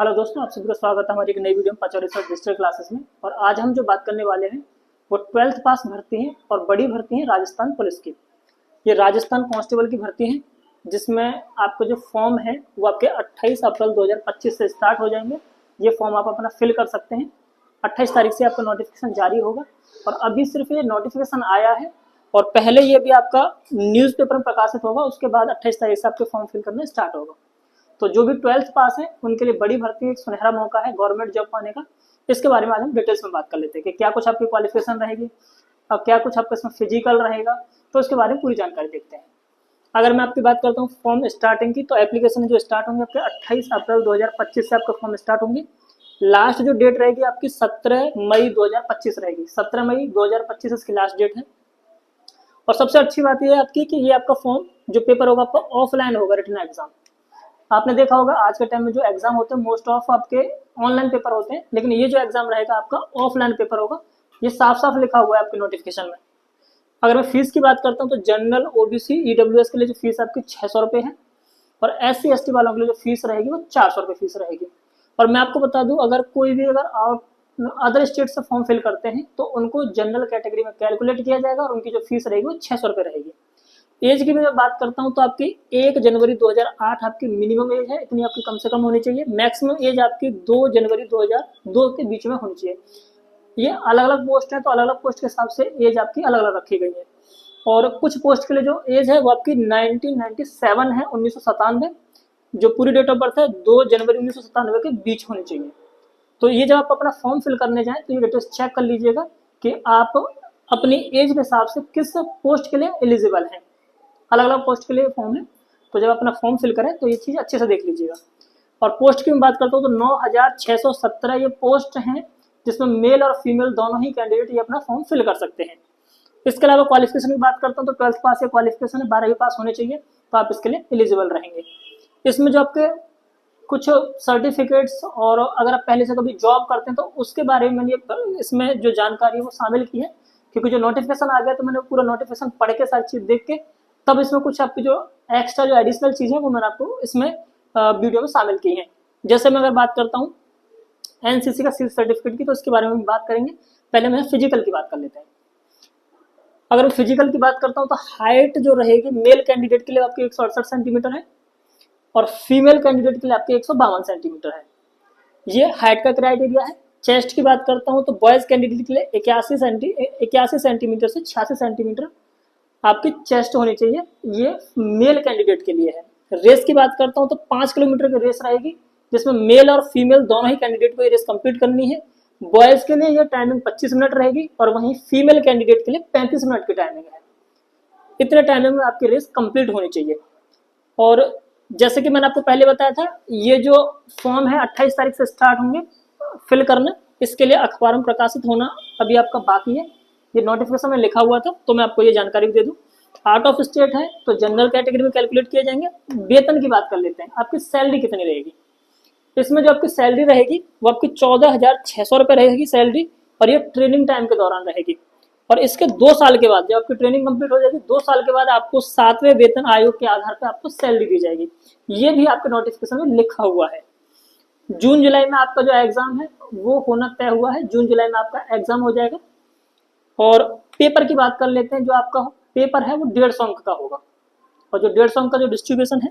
Hello दोस्तों, आप सभी का स्वागत है हमारी एक नई वीडियो में पचौरी सर डिजिटल क्लासेस में। और आज हम जो बात करने वाले हैं वो 12th पास भर्ती है और बड़ी भर्ती है राजस्थान पुलिस की। ये राजस्थान कांस्टेबल की भर्ती है जिसमें आपका जो फॉर्म है वो आपके 28 अप्रैल 2025 से स्टार्ट हो जाएंगे। ये फॉर्म आप अपना फिल कर सकते हैं। 28 तारीख से आपका नोटिफिकेशन जारी होगा और अभी सिर्फ ये नोटिफिकेशन आया है और पहले ये भी आपका न्यूज़पेपर में प्रकाशित होगा। उसके बाद 28 तारीख से आपके फॉर्म फिल करना स्टार्ट होगा। तो जो भी 12th पास है उनके लिए बड़ी भर्ती एक सुनहरा मौका है गवर्नमेंट जॉब पाने का। इसके बारे में आज हम डिटेल्स में बात कर लेते हैं कि क्या कुछ आपकी क्वालिफिकेशन रहेगी और क्या कुछ आपका इसमें फिजिकल रहेगा। तो इसके बारे में पूरी जानकारी देखते हैं। अगर मैं आपकी बात करता हूँ फॉर्म स्टार्टिंग की, तो एप्लीकेशन जो स्टार्ट होंगे आपके 28 अप्रैल 2025 से आपका फॉर्म स्टार्ट होंगे। लास्ट जो डेट रहेगी आपकी 17 मई 2025 रहेगी। 17 मई 2025 इसकी लास्ट डेट है। और सबसे अच्छी बात यह है आपकी कि ये आपका फॉर्म जो पेपर होगा आपका ऑफलाइन होगा, रिटन एग्जाम। आपने देखा होगा आज के टाइम में जो एग्जाम होते हैं मोस्ट ऑफ आपके ऑनलाइन पेपर होते हैं, लेकिन ये जो एग्जाम रहेगा आपका ऑफलाइन पेपर होगा। ये साफ साफ लिखा हुआ है आपके नोटिफिकेशन में। अगर मैं फीस की बात करता हूँ तो जनरल, ओबीसी, ईडब्ल्यूएस के लिए जो फीस आपकी 600 रुपये है और SC ST वालों के लिए जो फीस रहेगी वो 400 रुपये फीस रहेगी। और मैं आपको बता दूं, अगर कोई भी अदर स्टेट से फॉर्म फिल करते हैं तो उनको जनरल कैटेगरी में कैलकुलेट किया जाएगा और उनकी जो फीस रहेगी वो 600 रुपये रहेगी। एज की भी मैं बात करता हूं तो आपकी 1 जनवरी 2008 आपकी मिनिमम एज है, इतनी आपकी कम से कम होनी चाहिए। मैक्सिमम एज आपकी 2 जनवरी 2002 के बीच में होनी चाहिए। ये अलग अलग पोस्ट है तो अलग अलग पोस्ट के हिसाब से एज आपकी अलग अलग रखी गई है। और कुछ पोस्ट के लिए जो एज है वो आपकी 1997 है, 1997, जो पूरी डेट ऑफ बर्थ है 2 जनवरी 1997 के बीच होनी चाहिए। तो ये जब आप अपना फॉर्म फिल करने जाएं तो ये डिटेल्स चेक कर लीजिएगा कि आप अपनी एज के हिसाब से किस पोस्ट के लिए एलिजिबल हैं। अलग अलग पोस्ट के लिए फॉर्म है, तो जब अपना फॉर्म फिल करें तो ये चीज़ अच्छे से देख लीजिएगा। और पोस्ट की मैं बात करता हूँ तो 9617 ये पोस्ट हैं जिसमें मेल और फीमेल दोनों ही कैंडिडेट ये अपना फॉर्म फिल कर सकते हैं। इसके अलावा क्वालिफिकेशन की बात करता हूँ तो 12th पास या क्वालिफिकेशन है, 12वीं पास होने चाहिए, तो आप इसके लिए एलिजिबल रहेंगे। इसमें जो आपके कुछ सर्टिफिकेट्स और अगर आप पहले से कभी जॉब करते हैं तो उसके बारे में मैंने इसमें जो जानकारी है वो शामिल की है, क्योंकि जो नोटिफिकेशन आ गया तो मैंने पूरा नोटिफिकेशन पढ़ के सारी चीज़ देख के तब इसमें कुछ आपकी जो एक्स्ट्रा जो एडिशनल चीज़ें वो मैंने आपको इसमें वीडियो में शामिल की हैं। जैसे मैं अगर बात करता हूँ NCC का सर्टिफिकेट की, तो इसके बारे में बात करेंगे। पहले मैं फिजिकल की बात कर लेते हैं। अगर मैं फिजिकल की बात करता हूँ तो हाइट जो रहेगी मेल कैंडिडेट के लिए आपकी 168 सेंटीमीटर है और फीमेल कैंडिडेट के लिए आपके 152 सेंटीमीटर है। ये हाइट का क्राइटेरिया है। चेस्ट की बात करता हूँ तो बॉयज कैंडिडेट के लिए 81 सेंटीमीटर से 86 सेंटीमीटर आपकी चेस्ट होनी चाहिए। ये मेल कैंडिडेट के लिए है। रेस की बात करता हूँ तो 5 किलोमीटर की रेस रहेगी जिसमें मेल और फीमेल दोनों ही कैंडिडेट को ये रेस कंप्लीट करनी है। बॉयज के लिए ये टाइमिंग 25 मिनट रहेगी और वहीं फीमेल कैंडिडेट के लिए 35 मिनट की टाइमिंग है। इतने टाइमिंग में आपकी रेस कंप्लीट होनी चाहिए। और जैसे कि मैंने आपको पहले बताया था, ये जो फॉर्म है 28 तारीख से स्टार्ट होंगे फिल करना। इसके लिए अखबार में प्रकाशित होना अभी आपका बाकी है। ये नोटिफिकेशन में लिखा हुआ था तो मैं आपको ये जानकारी दे दूं। आउट ऑफ स्टेट है तो जनरल कैटेगरी में कैलकुलेट किए जाएंगे। वेतन की बात कर लेते हैं, आपकी सैलरी कितनी रहेगी। इसमें जो आपकी सैलरी रहेगी वो आपकी 14,600 रुपये रहेगी सैलरी, और ये ट्रेनिंग टाइम के दौरान रहेगी। और इसके 2 साल के बाद जब आपकी ट्रेनिंग कंप्लीट हो जाएगी, 2 साल के बाद आपको 7वें वेतन आयोग के आधार पर आपको सैलरी दी जाएगी। ये भी आपके नोटिफिकेशन में लिखा हुआ है। जून जुलाई में आपका जो एग्जाम है वो होना तय हुआ है। जून जुलाई में आपका एग्जाम हो जाएगा। और पेपर की बात कर लेते हैं। जो आपका पेपर है वो 150 अंक का होगा और जो 150 अंक का जो डिस्ट्रीब्यूशन है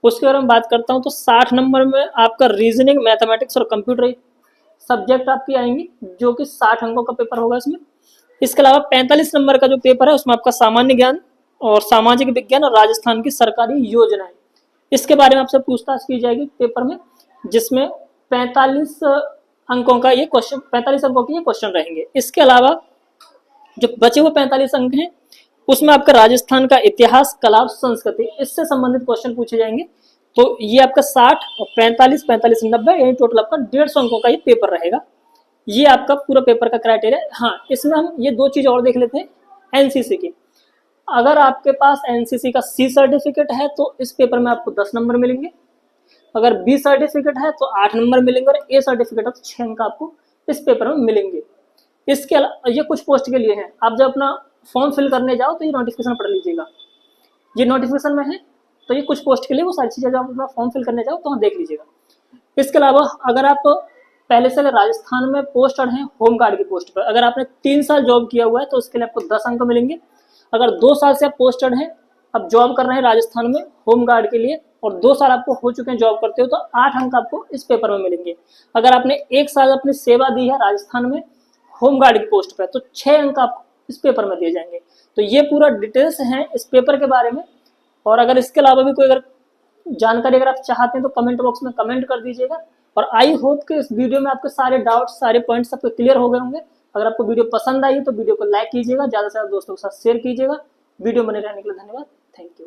उसके बारे में बात करता हूँ तो 60 नंबर में आपका रीजनिंग, मैथमेटिक्स और कंप्यूटर सब्जेक्ट आपकी आएंगी, जो कि 60 अंकों का पेपर होगा इसमें। इसके अलावा 45 नंबर का जो पेपर है उसमें आपका सामान्य ज्ञान और सामाजिक विज्ञान और राजस्थान की सरकारी योजनाएं, इसके बारे में आपसे पूछताछ की जाएगी पेपर में, जिसमें 45 अंकों का ये क्वेश्चन 45 अंकों के ये क्वेश्चन रहेंगे। इसके अलावा जो बचे हुए 45 अंक हैं उसमें आपका राजस्थान का इतिहास, कला और संस्कृति, इससे संबंधित क्वेश्चन पूछे जाएंगे। तो ये आपका 60 और 45, 45, 90 यानी टोटल आपका 150 अंकों का ये पेपर रहेगा। ये आपका पूरा पेपर का क्राइटेरिया है। हाँ, इसमें हम ये 2 चीज़ और देख लेते हैं। NCC की, अगर आपके पास NCC का C सर्टिफिकेट है तो इस पेपर में आपको 10 नंबर मिलेंगे। अगर B सर्टिफिकेट है तो 8 नंबर मिलेंगे और A सर्टिफिकेट है तो 6 अंक आपको इस पेपर में मिलेंगे। इसके अलावा ये कुछ पोस्ट के लिए हैं। आप जब अपना फॉर्म फिल करने जाओ तो ये नोटिफिकेशन पढ़ लीजिएगा। ये नोटिफिकेशन में है तो ये कुछ पोस्ट के लिए वो सारी चीज़ें जब आप अपना फॉर्म फिल करने जाओ तो वहाँ देख लीजिएगा। इसके अलावा अगर आप पहले से अगर राजस्थान में पोस्टेड हैं होमगार्ड की पोस्ट पर, अगर आपने 3 साल जॉब किया हुआ है तो उसके लिए आपको 10 अंक मिलेंगे। अगर 2 साल से आप पोस्टेड हैं, अब जॉब कर रहे हैं राजस्थान में होमगार्ड के लिए और 2 साल आपको हो चुके हैं जॉब करते हो, तो 8 अंक आपको इस पेपर में मिलेंगे। अगर आपने 1 साल अपनी सेवा दी है राजस्थान में होमगार्ड की पोस्ट पर, तो 6 अंक आपको इस पेपर में दिए जाएंगे। तो ये पूरा डिटेल्स है इस पेपर के बारे में। और अगर इसके अलावा भी कोई अगर जानकारी अगर आप चाहते हैं तो कमेंट बॉक्स में कमेंट कर दीजिएगा। और आई होप कि इस वीडियो में आपके सारे डाउट्स, सारे पॉइंट्स आपके क्लियर हो गए होंगे। अगर आपको वीडियो पसंद आई तो वीडियो को लाइक कीजिएगा, ज़्यादा से ज़्यादा दोस्तों के साथ शेयर कीजिएगा। वीडियो बने रहने के लिए धन्यवाद। Thank you.